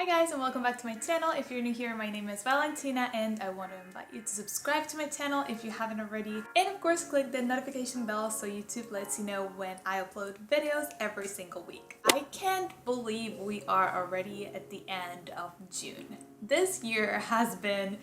Hi guys and welcome back to my channel. If you're new here, my name is Valentina and I want to invite you to subscribe to my channel if you haven't already. And of course click the notification bell so YouTube lets you know when I upload videos every single week. I can't believe we are already at the end of June. This year has been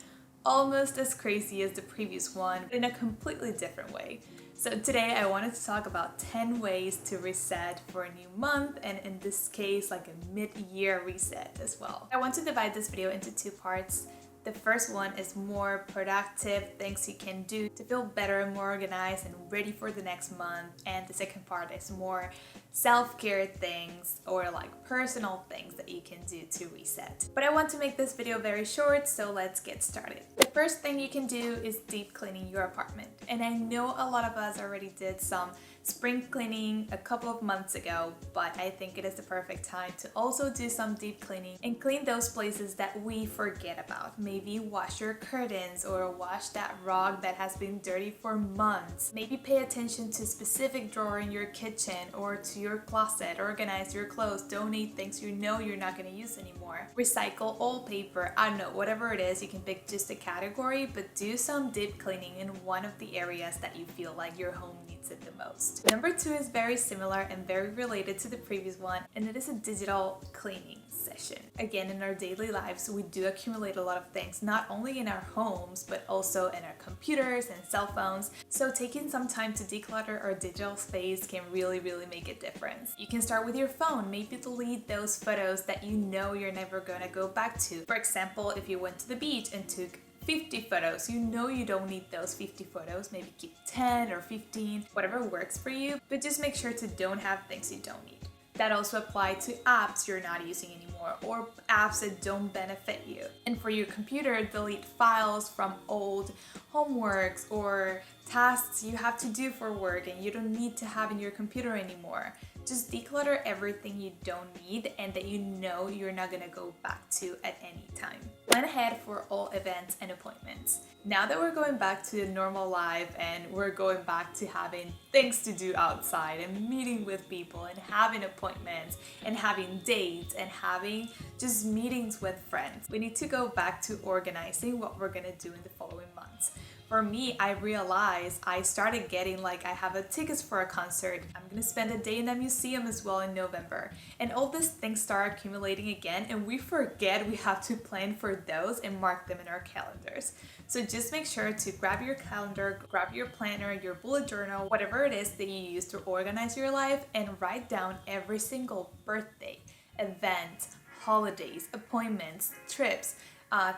almost as crazy as the previous one, but in a completely different way. So today I wanted to talk about 10 ways to reset for a new month, and in this case like a mid-year reset as well. I want to divide this video into two parts. The first one is more productive things you can do to feel better and more organized and ready for the next month. And the second part is more self-care things or like personal things that you can do to reset. But I want to make this video very short, so let's get started. The first thing you can do is deep cleaning your apartment. And I know a lot of us already did some spring cleaning a couple of months ago, but I think it is the perfect time to also do some deep cleaning and clean those places that we forget about. Maybe wash your curtains or wash that rug that has been dirty for months. Maybe pay attention to a specific drawer in your kitchen or to your closet. Organize your clothes, donate things you know you're not going to use anymore. Recycle old paper, I don't know, whatever it is, you can pick just a category, but do some deep cleaning in one of the areas that you feel like your home needs it the most. Number two is very similar and very related to the previous one, and it is a digital cleaning session. Again, in our daily lives, we do accumulate a lot of things, not only in our homes, but also in our computers and cell phones. So taking some time to declutter our digital space can really make a difference. You can start with your phone, maybe delete those photos that you know you're never gonna go back to. For example, if you went to the beach and took 50 photos, you know you don't need those 50 photos, maybe keep 10 or 15, whatever works for you, but just make sure to don't have things you don't need. That also applies to apps you're not using anymore or apps that don't benefit you. And for your computer, delete files from old homeworks or tasks you have to do for work and you don't need to have in your computer anymore. Just declutter everything you don't need and that you know you're not gonna go back to at any time. Plan ahead for all events and appointments. Now that we're going back to the normal life and we're going back to having things to do outside and meeting with people and having appointments and having dates and having just meetings with friends, we need to go back to organizing what we're gonna do in the following months. For me, I realized I started getting like I have a tickets for a concert. I'm gonna spend a day in a museum as well in November. And all these things start accumulating again and we forget we have to plan for those and mark them in our calendars. So just make sure to grab your calendar, grab your planner, your bullet journal, whatever it is that you use to organize your life and write down every single birthday, event, holidays, appointments, trips,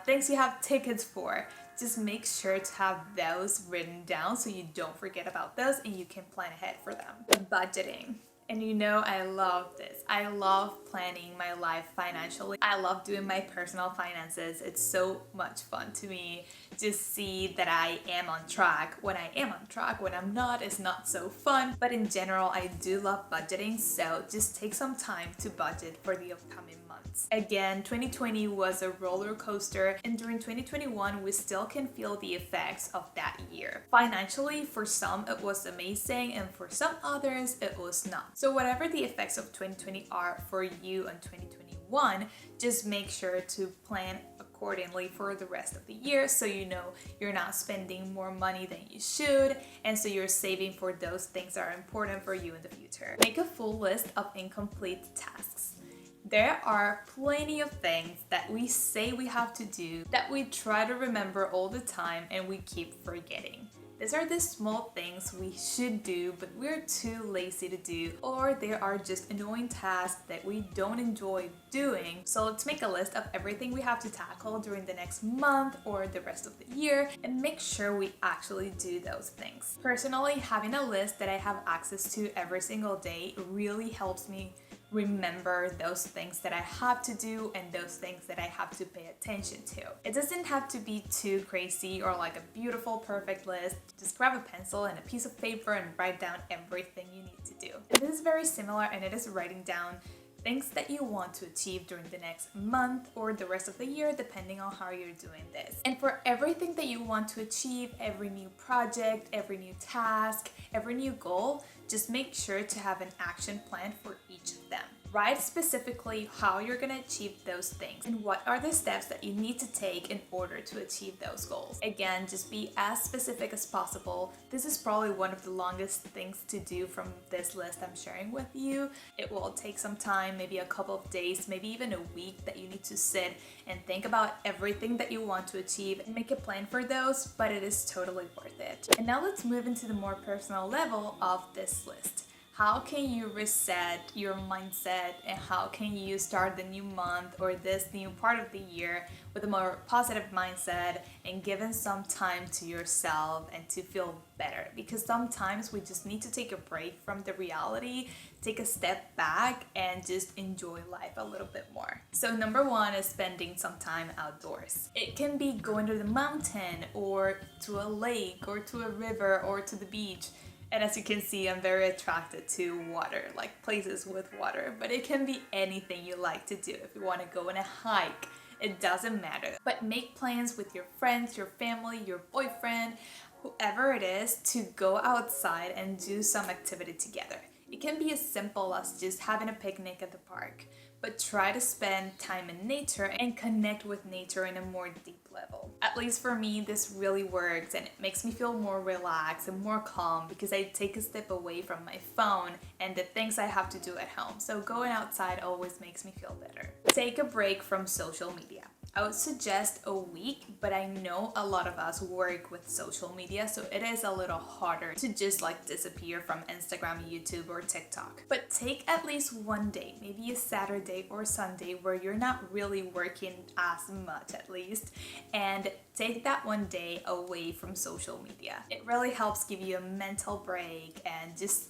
things you have tickets for. Just make sure to have those written down so you don't forget about those and you can plan ahead for them. Budgeting. And you know I love this. I love planning my life financially. I love doing my personal finances. It's so much fun to me to see that I am on track. When I am on track, when I'm not, it's not so fun. But in general, I do love budgeting, so just take some time to budget for the upcoming months. Again, 2020 was a roller coaster, and during 2021, we still can feel the effects of that year. Financially, for some, it was amazing, and for some others, it was not. So whatever the effects of 2020 are for you in 2021, just make sure to plan accordingly for the rest of the year so you know you're not spending more money than you should, and so you're saving for those things that are important for you in the future. Make a full list of incomplete tasks. There are plenty of things that we say we have to do that we try to remember all the time and we keep forgetting. These are the small things we should do, but we're too lazy to do, or there are just annoying tasks that we don't enjoy doing. So let's make a list of everything we have to tackle during the next month or the rest of the year and make sure we actually do those things. Personally, having a list that I have access to every single day really helps me remember those things that I have to do and those things that I have to pay attention to. It doesn't have to be too crazy or like a beautiful, perfect list. Just grab a pencil and a piece of paper and write down everything you need to do. And this is very similar, and it is writing down things that you want to achieve during the next month or the rest of the year, depending on how you're doing this. And for everything that you want to achieve, every new project, every new task, every new goal, just make sure to have an action plan for each of them. Write specifically how you're gonna achieve those things and what are the steps that you need to take in order to achieve those goals. Again, just be as specific as possible. This is probably one of the longest things to do from this list I'm sharing with you. It will take some time, maybe a couple of days, maybe even a week, that you need to sit and think about everything that you want to achieve and make a plan for those, but it is totally worth it. And now let's move into the more personal level of this list. How can you reset your mindset and how can you start the new month or this new part of the year with a more positive mindset and given some time to yourself and to feel better? Because sometimes we just need to take a break from the reality, take a step back and just enjoy life a little bit more. So number one is spending some time outdoors. It can be going to the mountain or to a lake or to a river or to the beach. And as you can see, I'm very attracted to water, like places with water, but it can be anything you like to do. If you want to go on a hike, it doesn't matter. But make plans with your friends, your family, your boyfriend, whoever it is, to go outside and do some activity together. It can be as simple as just having a picnic at the park, but try to spend time in nature and connect with nature in a more deep level. At least for me, this really works and it makes me feel more relaxed and more calm because I take a step away from my phone and the things I have to do at home. So going outside always makes me feel better. Take a break from social media. I would suggest a week, but I know a lot of us work with social media, so it is a little harder to just like disappear from Instagram, YouTube, or TikTok. But take at least one day, maybe a Saturday or Sunday where you're not really working as much at least, and take that one day away from social media. It really helps give you a mental break and just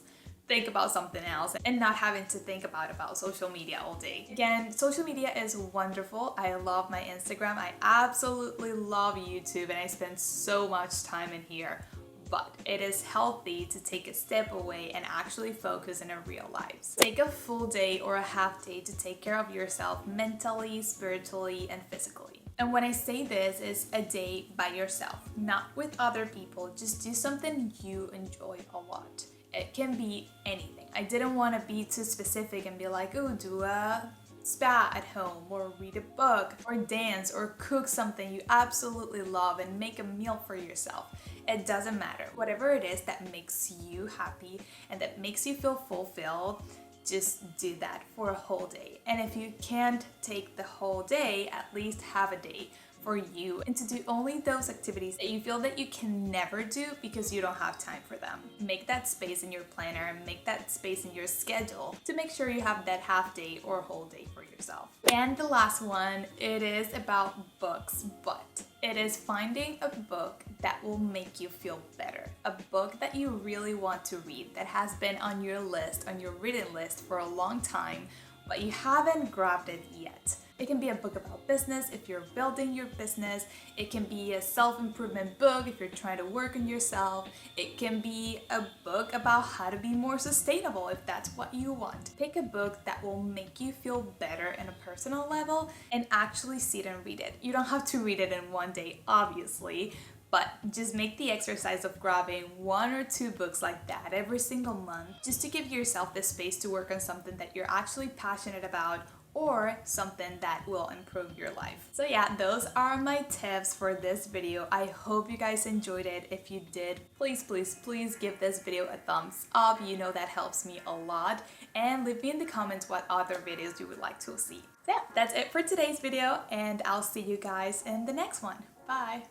think about something else and not having to think about social media all day. Again, social media is wonderful. I love my Instagram. I absolutely love YouTube and I spend so much time in here. But it is healthy to take a step away and actually focus in our real lives. Take a full day or a half day to take care of yourself mentally, spiritually, and physically. And when I say this, is a day by yourself, not with other people. Just do something you enjoy a lot. It can be anything. I didn't want to be too specific and be like, oh, do a spa at home or read a book or dance or cook something you absolutely love and make a meal for yourself. It doesn't matter. Whatever it is that makes you happy and that makes you feel fulfilled, just do that for a whole day. And if you can't take the whole day, at least have a day for you and to do only those activities that you feel that you can never do because you don't have time for them. Make that space in your planner and make that space in your schedule to make sure you have that half day or whole day for yourself. And the last one, it is about books, but it is finding a book that will make you feel better. A book that you really want to read that has been on your list, on your reading list for a long time, but you haven't grabbed it yet. It can be a book about business if you're building your business. It can be a self-improvement book if you're trying to work on yourself. It can be a book about how to be more sustainable if that's what you want. Pick a book that will make you feel better in a personal level and actually sit and read it. You don't have to read it in one day, obviously, but just make the exercise of grabbing 1 or 2 books like that every single month just to give yourself the space to work on something that you're actually passionate about or something that will improve your life. So yeah, those are my tips for this video. I hope you guys enjoyed it. If you did, please give this video a thumbs up. You know that helps me a lot. And leave me in the comments what other videos you would like to see. So yeah, that's it for today's video and I'll see you guys in the next one. Bye!